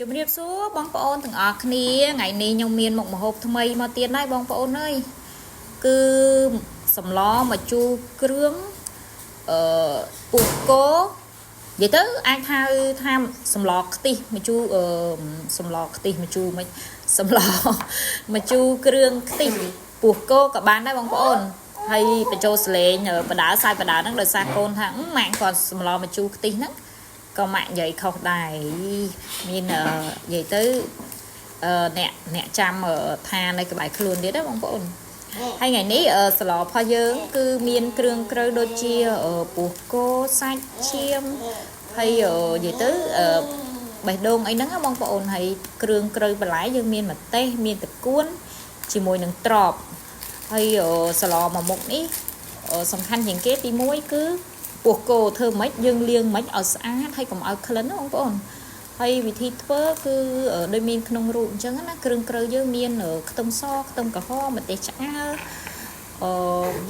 ជំរាបសួរបងប្អូនទាំងអស់គ្នាថ្ងៃនេះខ្ញុំមានមុខម្ហូបថ្មីមកទៀតហើយបងប្អូនអើយគឺសម្លម្ជូរគ្រឿងពុះគោនិយាយទៅអាចហៅថាសម្លខ្ទិះម្ជូរសម្លខ្ទិះម្ជូរមិនសម្លម្ជូរគ្រឿងខ្ទិះពុះគោក៏បានដែរបងប្អូនហើយបញ្ចូលសលេងបដាសាយបដាហ្នឹងដោយសារកូនថាម៉ាក់គាត់សម្លម្ជូរខ្ទិះហ្នឹងក៏ម៉ាក់និយាយខុសដែរមាននិយាយទៅអ្នកចាំថានៅក្បែរខ្លួនទៀតណាបងប្អូនហើយថ្ងៃនេះស្លរបស់យើងគឺមានគ្រឿងក្រៅដូចជាពោះគោសាច់ឈាមហើយនិយាយទៅបេះដូងអីហ្នឹងបងប្អូនហើយគ្រឿងក្រៅបន្លែយើងមានម្ទេសមានទឹកគួនជាមួយនឹងត្រប់ហើយស្លមួយមុខនេះសំខាន់ជាងគេទី1គឺពោះគោធ្វើម៉េចយើងលាងម៉េចឲ្យស្អាតហើយកុំឲ្យក្លិនណាបងប្អូនហើយវិធីធ្វើគឺដូចមានក្នុងរូបអញ្ចឹងណាគ្រឿងក្រៅយើងមានខ្ទឹមសខ្ទឹមក្រហមម្ទេសឆ្អើរ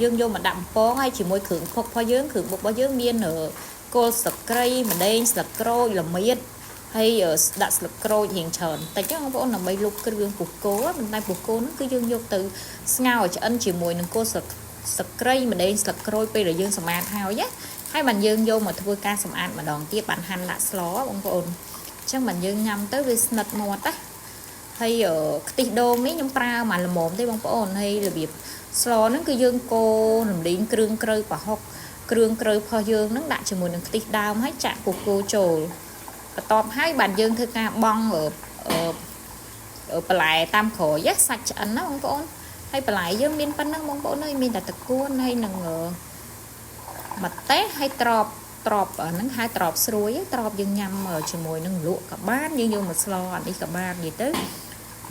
យើងយកមកដាក់បំពងហើយជាមួយគ្រឿងផុករបស់យើងគ្រឿងបុករបស់យើងមានគល់ស្លឹកគ្រៃម្ដេងស្លឹកក្រូចល្មៀតហើយដាក់ស្លឹកក្រូចរៀងច្រើនតិចបងប្អូនដើម្បីលុបគ្រឿងពោះគោប៉ុន្តែពោះគោហ្នឹងគឺយើងយកទៅស្ងោរឆ្អិនជាមួយនឹងគល់ស្លឹកគ្រៃម្ដេងស្លឹកក្រូចពេលដែលយើងសម្អាតហើយណាហើយបានយើងយកមកធ្វើការសម្អាតម្ដងទៀតបានហាន់ដាក់ស្លបងប្អូនអញ្ចឹងបានយើងញ៉ាំទៅវាស្និទ្ធមាត់ណាហើយខ្ទិះដូងនេះខ្ញុំប្រើមកល្មមទេបងប្អូនហើយរបៀបស្លហ្នឹងគឺយើងកូររំលីងគ្រឿងក្រៅប្រហុកគ្រឿងក្រៅរបស់យើងហ្នឹងដាក់ជាមួយនឹងខ្ទិះដើមហើយចាក់ពោះគោចូលបន្ទាប់ហើយបានយើងធ្វើការបង់បន្លែតាមក្រោយសាច់ឆ្អិនណាបងប្អូនហើយបន្លែយើងមានប៉ុណ្ណឹងបងប្អូនអើយមានតែទឹកគួនហើយនឹងម្ទេសហើយត្រប់ហ្នឹងហៅត្រប់ស្រួយត្រប់យើងញ៉ាំជាមួយនឹងលក់ក៏បានយើងយកមកស្លអានេះក៏បាននិយាយទៅ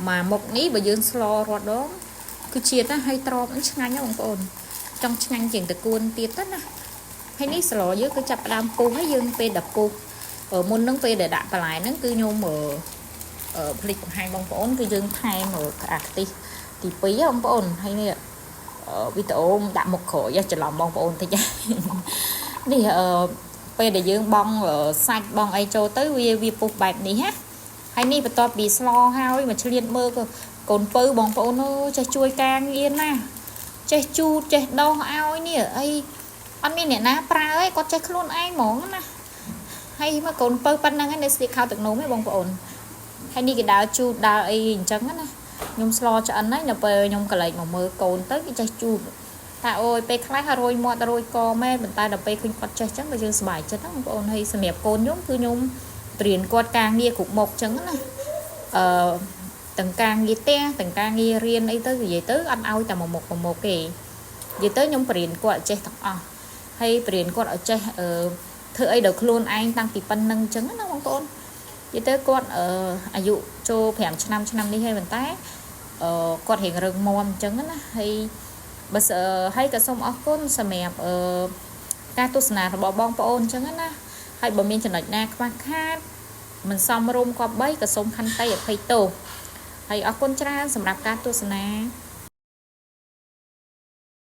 មកមុខនេះបើយើងស្លរាល់ដងគឺជាតិណាហើយត្រប់ឆ្ងាញ់ណាបងប្អូនចង់ឆ្ងាញ់ជាងទឹកគួនទៀតទៅណាហើយនេះស្លយើងគឺចាប់ផ្ដើមពុះហើយយើងពេលដល់ពុះមុនហ្នឹងពេលដែលដាក់បន្លែហ្នឹងគឺខ្ញុំភ្លេចបង្ហាញបងប្អូនគឺយើងថែមក្អាខ្ទិះទី2បងប្អូនហើយនេះវីដេអូដាក់មុខក្រោយច្រឡំបងប្អូនតិចនេះពេលដែលយើងបង់សាច់បង់អីចូលទៅវាពុះបែបនេះណាហើយនេះបន្ទាប់ពីស្លហើយមកឆ្លៀតមើលកូនពៅបងប្អូនចេះជួយការងារណាចេះជូតចេះដោះឲ្យនេះអីអត់មានអ្នកណាប្រើឯងគាត់ចេះខ្លួនឯងហ្មងណាហើយមកកូនពៅប៉ុណ្្នឹងឯងនៅស្លៀកខោទឹកនោមឯងបងប្អូនហើយនេះគេដើរជូតដើរអីអញ្ចឹងណាខ្ញុំស្លឆ្អិនហើយនៅពេលខ្ញុំកន្លែងមកមើលកូនទៅគេចេះជូតតែអូយពេលខ្លះរយមាត់រយកមែនប៉ុន្តែដល់ពេលឃើញគាត់ចេះអញ្ចឹងក៏យើងសប្បាយចិត្តណាបងប្អូនហើយសម្រាប់កូនខ្ញុំគឺខ្ញុំព្រៀនគាត់ការងារគ្រប់មុខអញ្ចឹងណាទាំងការងារផ្ទះទាំងការងាររៀនអីទៅនិយាយទៅអត់ឲ្យតែមួយមុខទេនិយាយទៅខ្ញុំព្រៀនគាត់ចេះទាំងអស់ហើយព្រៀនគាត់ឲ្យចេះធ្វើអីដល់ខ្លួនឯងតាំងពីប៉ុណ្្នឹងអញ្ចឹងណាបងប្អូននិយាយទៅគាត់អាយុចូល5ឆ្នាំនេះហើយប៉ុន្តែគាត់រៀងរឹងមាំអញ្ចឹងណាហើយបើហើយក៏សូមអរគុណសម្រាប់ការទស្សនារបស់បងប្អូនអញ្ចឹងណាហើយបើមានចំណុចណាខ្វះខាតមិនសមរម្យក៏បីក៏សូមខន្តីអភ័យទោសហើយអរគុណច្រើនសម្រាប់ការទស្សនា